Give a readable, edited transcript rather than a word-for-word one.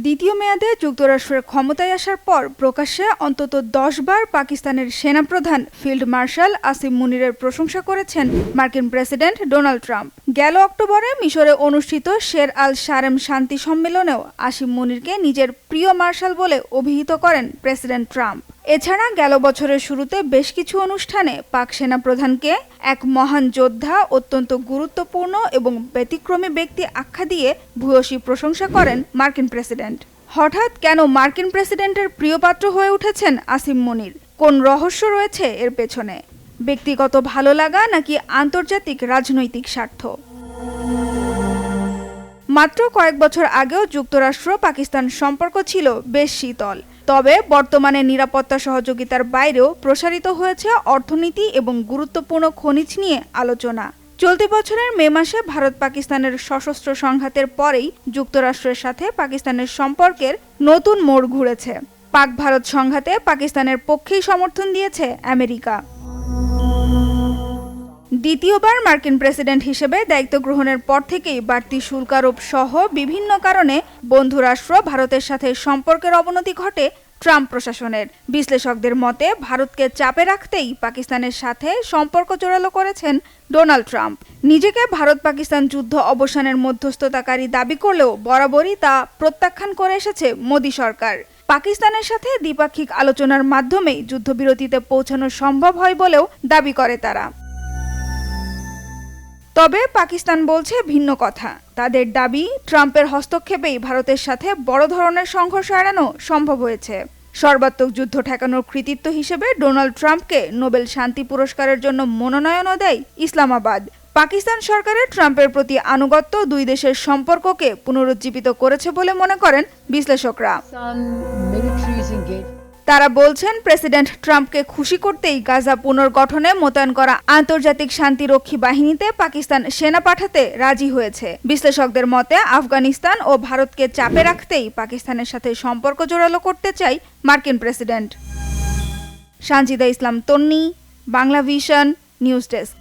দ্বিতীয় মেয়াদে যুক্তরাষ্ট্রের ক্ষমতায় আসার পর প্রকাশ্যে অন্তত 10 বার পাকিস্তানের সেনাপ্রধান ফিল্ড মার্শাল আসিম মুনিরের প্রশংসা করেছেন মার্কিন প্রেসিডেন্ট ডোনাল্ড ট্রাম্প। গেল অক্টোবরে মিশরে অনুষ্ঠিত শের আল শারেম শান্তি সম্মেলনেও আসিম মুনিরকে নিজের প্রিয় মার্শাল বলে অভিহিত করেন প্রেসিডেন্ট ট্রাম্প। এছাড়া গেল বছরের শুরুতে বেশ কিছু অনুষ্ঠানে পাক সেনাপ্রধানকে এক মহান যোদ্ধা, অত্যন্ত গুরুত্বপূর্ণ এবং ব্যতিক্রমী ব্যক্তি আখ্যা দিয়ে ভূয়সী প্রশংসা করেন মার্কিন প্রেসিডেন্ট। হঠাৎ কেন মার্কিন প্রেসিডেন্টের প্রিয়পাত্র হয়ে উঠেছেন আসিম মুনির? কোন রহস্য রয়েছে এর পেছনে? ব্যক্তিগত ভালো লাগা নাকি আন্তর্জাতিক রাজনৈতিক স্বার্থ? মাত্র কয়েক বছর আগেও যুক্তরাষ্ট্র পাকিস্তান সম্পর্ক ছিল বেশ শীতল। তবে বর্তমানে নিরাপত্তা সহযোগিতার বাইরেও প্রসারিত হয়েছে অর্থনীতি এবং গুরুত্বপূর্ণ খনিজ নিয়ে আলোচনা। চলতি বছরের মে মাসে ভারত পাকিস্তানের সশস্ত্র সংঘাতের পরেই যুক্তরাষ্ট্রের সাথে পাকিস্তানের সম্পর্কের নতুন মোড় ঘুরেছে। পাক ভারত সংঘাতে পাকিস্তানের পক্ষেই সমর্থন দিয়েছে আমেরিকা। দ্বিতীয়বার মার্কিন প্রেসিডেন্ট হিসেবে দায়িত্ব গ্রহণের পর থেকেই বাড়তি শুল্ক আরোপ সহ বিভিন্ন কারণে বন্ধুরাষ্ট্র ভারতের সাথে সম্পর্কের অবনতি ঘটে ট্রাম্প প্রশাসনের। বিশ্লেষকদের মতে ভারতকে চাপে রাখতেই পাকিস্তানের সাথে সম্পর্ক জোরালো করেছেন ডোনাল্ড ট্রাম্প। নিজেকে ভারত পাকিস্তান যুদ্ধ অবসানের মধ্যস্থতাকারী দাবি করলেও বরাবরই তা প্রত্যাখ্যান করে এসেছে মোদি সরকার। পাকিস্তানের সাথে দ্বিপাক্ষিক আলোচনার মাধ্যমেই যুদ্ধবিরতিতে পৌঁছানো সম্ভব হয় বলেও দাবি করে তারা। তবে পাকিস্তান বলছে ভিন্ন কথা। তাদের দাবি, ট্রাম্পের হস্তক্ষেপেই ভারতের সাথে বড় ধরনের সংঘর্ষ এড়ানো সম্ভব হয়েছে। সর্বাত্মক যুদ্ধ ঠেকানোর কৃতিত্ব হিসেবে ডোনাল্ড ট্রাম্পকে নোবেল শান্তি পুরস্কারের জন্য মনোনয়নও দেয় ইসলামাবাদ। পাকিস্তান সরকারের ট্রাম্পের প্রতি আনুগত্য দুই দেশের সম্পর্ককে পুনরুজ্জীবিত করেছে বলে মনে করেন বিশ্লেষকরা। তারা বলছেন, প্রেসিডেন্ট ট্রাম্পকে খুশি করতেই গাজা পুনর্গঠনে মোতায়েন করা আন্তর্জাতিক শান্তিরক্ষী বাহিনীতে পাকিস্তান সেনা পাঠাতে রাজি হয়েছে। বিশ্লেষকদের মতে আফগানিস্তান ও ভারতকে চাপে রাখতেই পাকিস্তানের সাথে সম্পর্ক জোরালো করতে চায় মার্কিন প্রেসিডেন্ট। সানজিদা ইসলাম তন্নি, বাংলা ভিশন, নিউজ ডেস্ক।